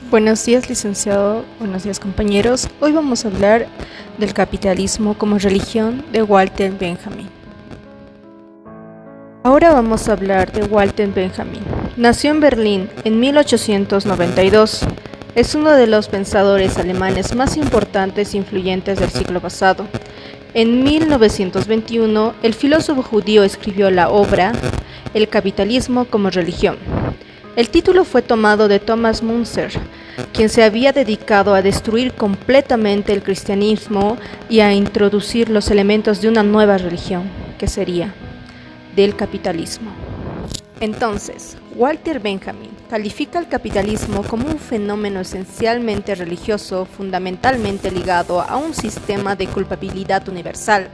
Buenos días, licenciado. Buenos días, compañeros. Hoy vamos a hablar del capitalismo como religión de Walter Benjamin. Ahora vamos a hablar de Walter Benjamin. Nació en Berlín en 1892. Es uno de los pensadores alemanes más importantes e influyentes del siglo pasado. En 1921, el filósofo judío escribió la obra El capitalismo como religión. El título fue tomado de Thomas Müntzer, quien se había dedicado a destruir completamente el cristianismo y a introducir los elementos de una nueva religión, que sería del capitalismo. Entonces, Walter Benjamin califica el capitalismo como un fenómeno esencialmente religioso, fundamentalmente ligado a un sistema de culpabilidad universal,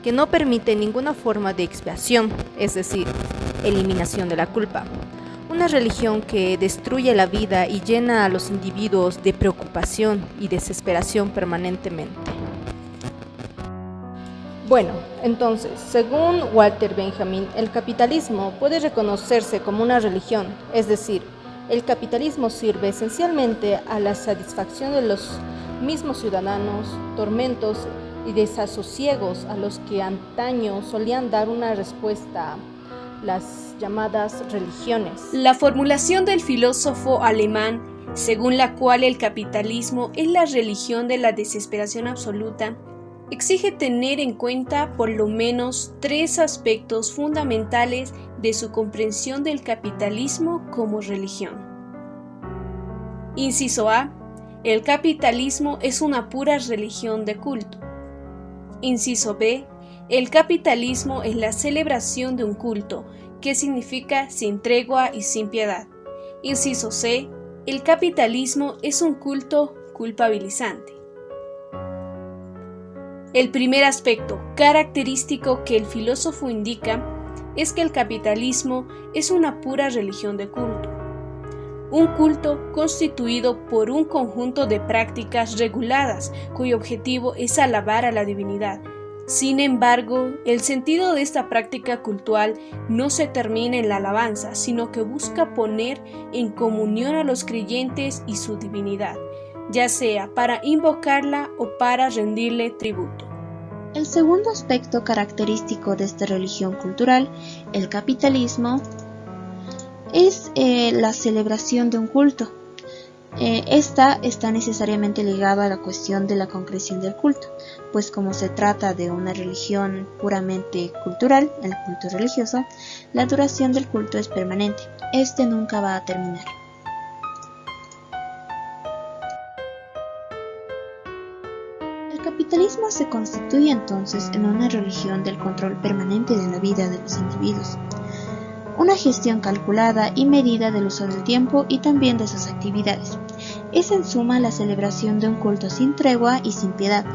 que no permite ninguna forma de expiación, es decir, eliminación de la culpa. Una religión que destruye la vida y llena a los individuos de preocupación y desesperación permanentemente. Bueno, entonces, según Walter Benjamin, el capitalismo puede reconocerse como una religión, es decir, el capitalismo sirve esencialmente a la satisfacción de los mismos ciudadanos, tormentos y desasosiegos a los que antaño solían dar una respuesta las llamadas religiones. La formulación del filósofo alemán, según la cual el capitalismo es la religión de la desesperación absoluta, exige tener en cuenta por lo menos tres aspectos fundamentales de su comprensión del capitalismo como religión. Inciso A. El capitalismo es una pura religión de culto. Inciso B. El capitalismo es la celebración de un culto, que significa sin tregua y sin piedad. Inciso C. El capitalismo es un culto culpabilizante. El primer aspecto característico que el filósofo indica es que el capitalismo es una pura religión de culto. Un culto constituido por un conjunto de prácticas reguladas cuyo objetivo es alabar a la divinidad. Sin embargo, el sentido de esta práctica cultual no se termina en la alabanza, sino que busca poner en comunión a los creyentes y su divinidad, ya sea para invocarla o para rendirle tributo. El segundo aspecto característico de esta religión cultural, el capitalismo, es la celebración de un culto. Esta está necesariamente ligada a la cuestión de la concreción del culto, pues como se trata de una religión puramente cultural, el culto religioso, la duración del culto es permanente, este nunca va a terminar. El capitalismo se constituye entonces en una religión del control permanente de la vida de los individuos, una gestión calculada y medida del uso del tiempo y también de sus actividades. Es en suma la celebración de un culto sin tregua y sin piedad,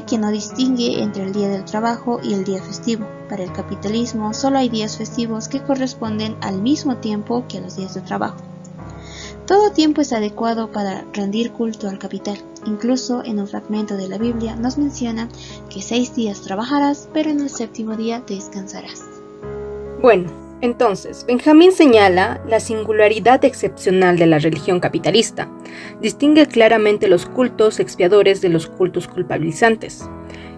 que no distingue entre el día del trabajo y el día festivo. Para el capitalismo solo hay días festivos que corresponden al mismo tiempo que a los días de trabajo. Todo tiempo es adecuado para rendir culto al capital. Incluso en un fragmento de la Biblia nos menciona que 6 días trabajarás, pero en el 7º día descansarás. Bueno, entonces, Benjamin señala la singularidad excepcional de la religión capitalista. Distingue claramente los cultos expiadores de los cultos culpabilizantes.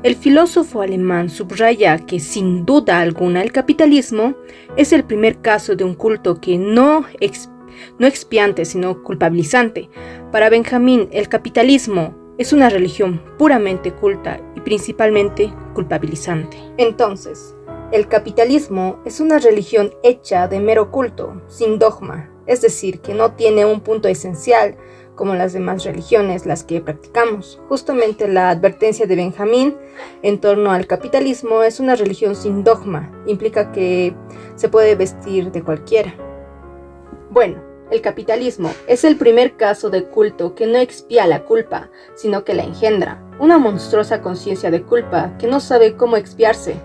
El filósofo alemán subraya que, sin duda alguna, el capitalismo es el primer caso de un culto que no expiante, sino culpabilizante. Para Benjamin, el capitalismo es una religión puramente culta y principalmente culpabilizante. Entonces, el capitalismo es una religión hecha de mero culto, sin dogma, es decir, que no tiene un punto esencial como las demás religiones, las que practicamos. Justamente la advertencia de Benjamin en torno al capitalismo es una religión sin dogma, implica que se puede vestir de cualquiera. Bueno, el capitalismo es el primer caso de culto que no expía la culpa, sino que la engendra, una monstruosa conciencia de culpa que no sabe cómo expiarse.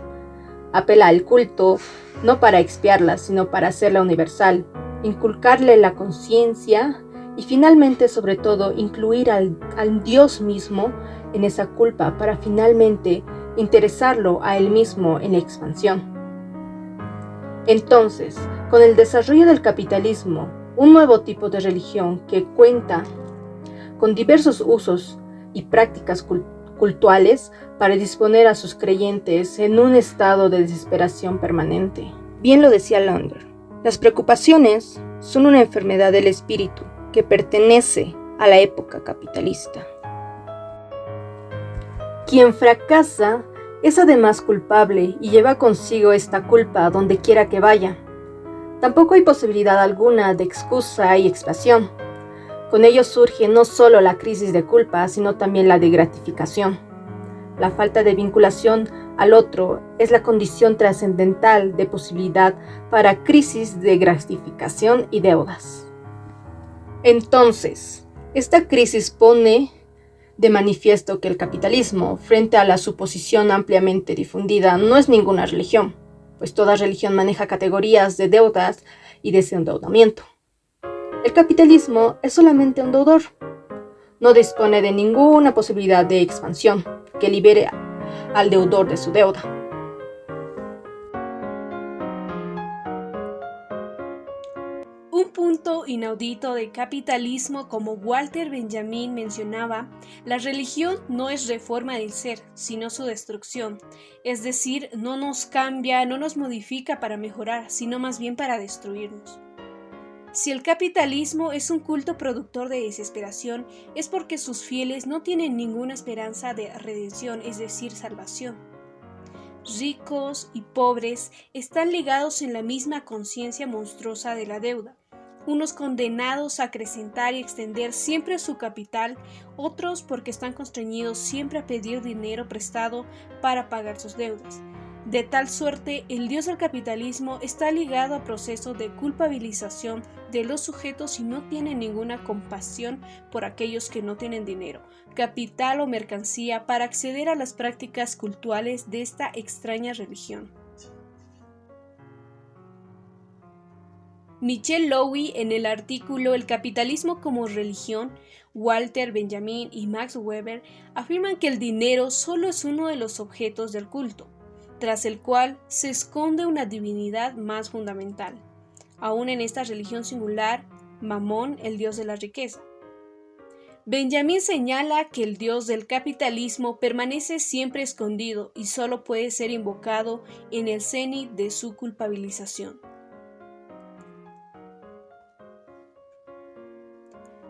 Apela al culto no para expiarla, sino para hacerla universal, inculcarle la conciencia y finalmente, sobre todo, incluir al Dios mismo en esa culpa para finalmente interesarlo a él mismo en la expansión. Entonces, con el desarrollo del capitalismo, un nuevo tipo de religión que cuenta con diversos usos y prácticas cultuales para disponer a sus creyentes en un estado de desesperación permanente. Bien lo decía Lander, las preocupaciones son una enfermedad del espíritu que pertenece a la época capitalista. Quien fracasa es además culpable y lleva consigo esta culpa a donde quiera que vaya. Tampoco hay posibilidad alguna de excusa y expiación. Con ello surge no solo la crisis de culpa, sino también la de gratificación. La falta de vinculación al otro es la condición trascendental de posibilidad para crisis de gratificación y deudas. Entonces, esta crisis pone de manifiesto que el capitalismo, frente a la suposición ampliamente difundida, no es ninguna religión, pues toda religión maneja categorías de deudas y desendeudamiento. El capitalismo es solamente un deudor. No dispone de ninguna posibilidad de expansión que libere al deudor de su deuda. Un punto inaudito del capitalismo, como Walter Benjamin mencionaba, la religión no es reforma del ser, sino su destrucción. Es decir, no nos cambia, no nos modifica para mejorar, sino más bien para destruirnos. Si el capitalismo es un culto productor de desesperación, es porque sus fieles no tienen ninguna esperanza de redención, es decir, salvación. Ricos y pobres están ligados en la misma conciencia monstruosa de la deuda, unos condenados a acrecentar y extender siempre su capital, otros porque están constreñidos siempre a pedir dinero prestado para pagar sus deudas. De tal suerte, el dios del capitalismo está ligado a procesos de culpabilización de los sujetos y no tiene ninguna compasión por aquellos que no tienen dinero, capital o mercancía para acceder a las prácticas cultuales de esta extraña religión. Michel Lowy, en el artículo El capitalismo como religión, Walter Benjamin y Max Weber afirman que el dinero solo es uno de los objetos del culto, tras el cual se esconde una divinidad más fundamental, aún en esta religión singular, Mamón, el dios de la riqueza. Benjamin señala que el dios del capitalismo permanece siempre escondido y solo puede ser invocado en el cenit de su culpabilización.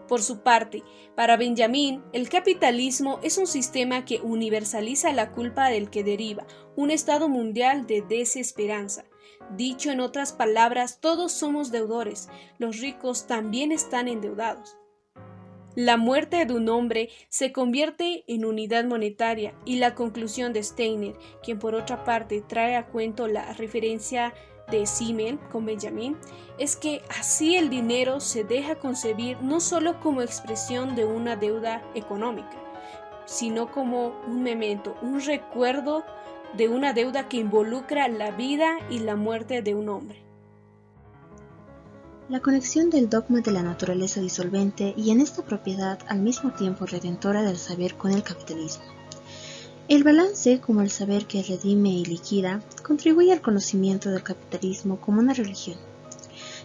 Por su parte, para Benjamin, el capitalismo es un sistema que universaliza la culpa del que deriva un estado mundial de desesperanza. Dicho en otras palabras, todos somos deudores, los ricos también están endeudados. La muerte de un hombre se convierte en unidad monetaria y la conclusión de Steiner, quien por otra parte trae a cuento la referencia de Simmel con Benjamin, es que así el dinero se deja concebir no solo como expresión de una deuda económica, sino como un memento, un recuerdo de una deuda que involucra la vida y la muerte de un hombre. La conexión del dogma de la naturaleza disolvente y en esta propiedad al mismo tiempo redentora del saber con el capitalismo. El balance, como el saber que redime y liquida, contribuye al conocimiento del capitalismo como una religión.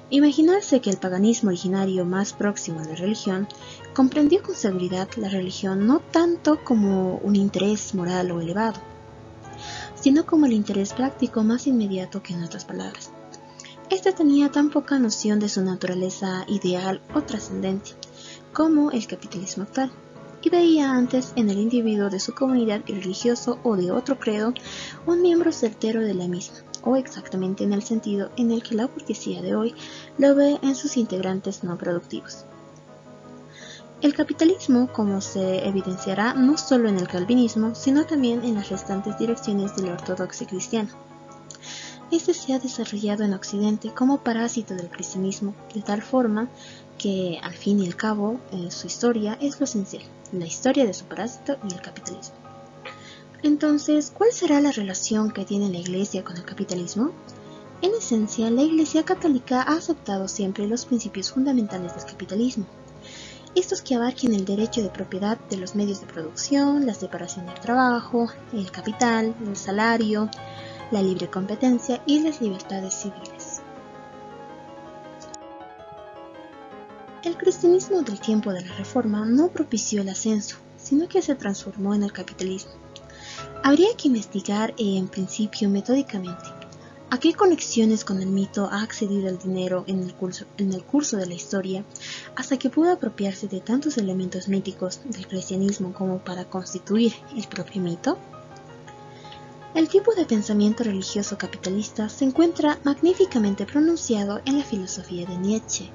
Imaginarse que el paganismo originario más próximo a la religión comprendió con seguridad la religión no tanto como un interés moral o elevado, sino como el interés práctico más inmediato que en otras palabras. Este tenía tan poca noción de su naturaleza ideal o trascendente como el capitalismo actual, y veía antes en el individuo de su comunidad religioso o de otro credo un miembro certero de la misma, o exactamente en el sentido en el que la burguesía de hoy lo ve en sus integrantes no productivos. El capitalismo, como se evidenciará no solo en el calvinismo, sino también en las restantes direcciones de la ortodoxia cristiana. Este se ha desarrollado en Occidente como parásito del cristianismo, de tal forma que, al fin y al cabo, su historia es lo esencial, la historia de su parásito y el capitalismo. Entonces, ¿cuál será la relación que tiene la Iglesia con el capitalismo? En esencia, la Iglesia católica ha aceptado siempre los principios fundamentales del capitalismo, estos que abarquen el derecho de propiedad de los medios de producción, la separación del trabajo, el capital, el salario, la libre competencia y las libertades civiles. El cristianismo del tiempo de la Reforma no propició el ascenso, sino que se transformó en el capitalismo. Habría que investigar en principio metódicamente a qué conexiones con el mito ha accedido el dinero en el curso de la historia hasta que pudo apropiarse de tantos elementos míticos del cristianismo como para constituir el propio mito. El tipo de pensamiento religioso capitalista se encuentra magníficamente pronunciado en la filosofía de Nietzsche.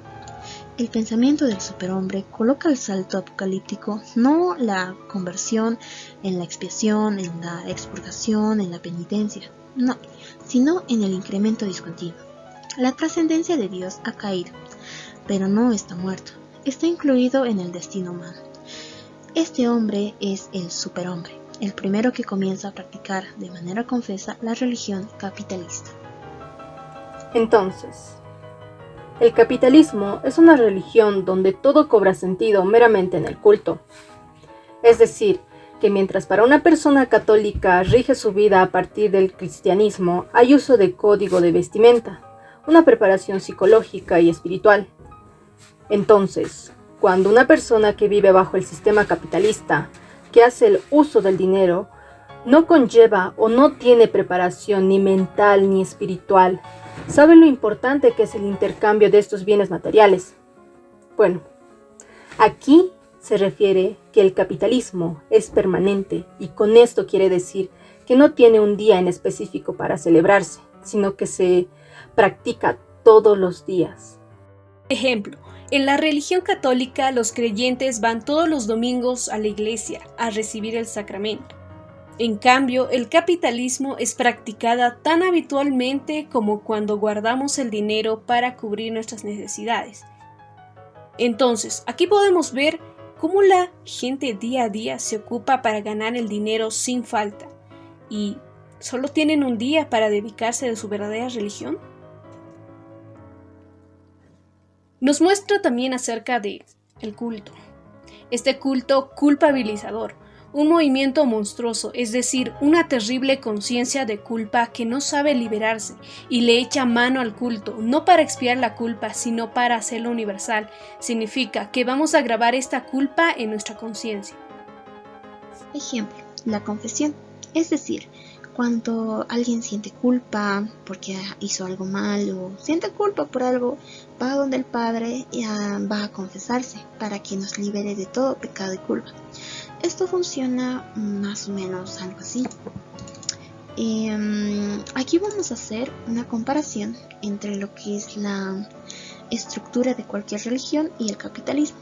El pensamiento del superhombre coloca el salto apocalíptico, no la conversión en la expiación, en la expurgación, en la penitencia, no, sino en el incremento discontinuo. La trascendencia de Dios ha caído, pero no está muerto, está incluido en el destino humano. Este hombre es el superhombre, el primero que comienza a practicar de manera confesa la religión capitalista. Entonces, el capitalismo es una religión donde todo cobra sentido meramente en el culto. Es decir, que mientras para una persona católica rige su vida a partir del cristianismo, hay uso de código de vestimenta, una preparación psicológica y espiritual. Entonces, cuando una persona que vive bajo el sistema capitalista, que hace el uso del dinero, no conlleva o no tiene preparación ni mental ni espiritual, sabe lo importante que es el intercambio de estos bienes materiales. Bueno, aquí se refiere que el capitalismo es permanente y con esto quiere decir que no tiene un día en específico para celebrarse, sino que se practica todos los días. Ejemplo, en la religión católica los creyentes van todos los domingos a la iglesia a recibir el sacramento. En cambio, el capitalismo es practicada tan habitualmente como cuando guardamos el dinero para cubrir nuestras necesidades. Entonces, aquí podemos ver cómo la gente día a día se ocupa para ganar el dinero sin falta y solo tienen un día para dedicarse a su verdadera religión. Nos muestra también acerca de el culto. Este culto culpabilizador, un movimiento monstruoso, es decir, una terrible conciencia de culpa que no sabe liberarse y le echa mano al culto, no para expiar la culpa, sino para hacerlo universal. Significa que vamos a grabar esta culpa en nuestra conciencia. Ejemplo, la confesión, es decir, cuando alguien siente culpa porque hizo algo mal o siente culpa por algo, va donde el Padre y va a confesarse para que nos libere de todo pecado y culpa. Esto funciona más o menos algo así. Aquí vamos a hacer una comparación entre lo que es la estructura de cualquier religión y el capitalismo.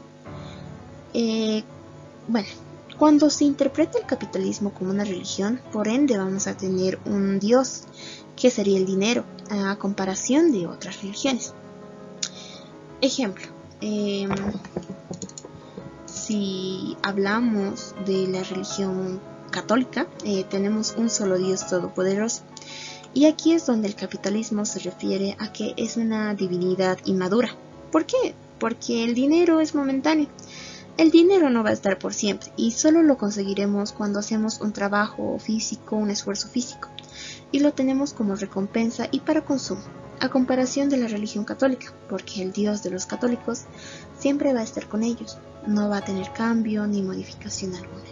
Cuando se interpreta el capitalismo como una religión, por ende vamos a tener un dios, que sería el dinero, a comparación de otras religiones. Ejemplo, si hablamos de la religión católica, tenemos un solo Dios todopoderoso. Y aquí es donde el capitalismo se refiere a que es una divinidad inmadura. ¿Por qué? Porque el dinero es momentáneo. El dinero no va a estar por siempre y solo lo conseguiremos cuando hacemos un trabajo físico, un esfuerzo físico. Y lo tenemos como recompensa y para consumo, a comparación de la religión católica, porque el Dios de los católicos siempre va a estar con ellos, no va a tener cambio ni modificación alguna.